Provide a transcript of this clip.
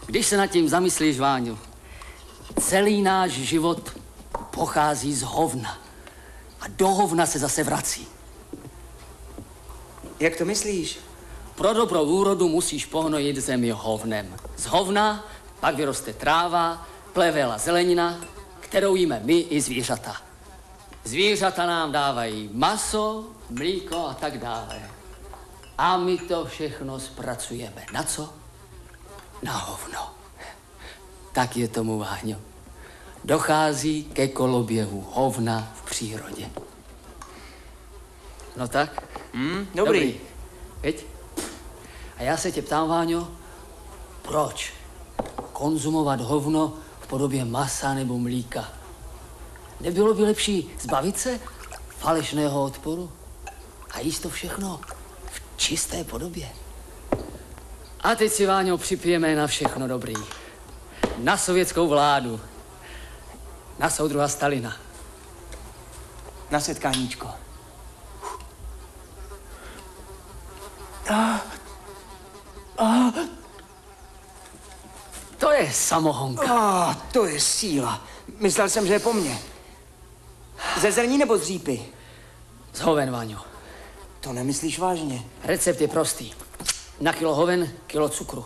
Když se nad tím zamyslíš, Váňo, celý náš život pochází z hovna. A do hovna se zase vrací. Jak to myslíš? Pro dobrou úrodu musíš pohnojit zemi hovnem. Z hovna pak vyroste tráva, plevel a zelenina, kterou jíme my i zvířata. Zvířata nám dávají maso, mlíko a tak dále. A my to všechno zpracujeme. Na co? Na hovno. Tak je tomu, Váňo. Dochází ke koloběhu hovna v přírodě. No tak? Dobrý. Veď? A já se tě ptám, Váňo, proč konzumovat hovno v podobě masa nebo mlíka? Nebylo by lepší zbavit se falešného odporu a jíst to všechno v čisté podobě? A teď si, Váňo, připijeme na všechno dobrý. Na sovětskou vládu. Na soudruha Stalina. Na setkáníčko. To je samohonka. To je síla. Myslel jsem, že je po mně. Ze zrní nebo z řípy? Z hoven, Váňo. To nemyslíš vážně? Recept je prostý. Na kilo hoven, kilo cukru.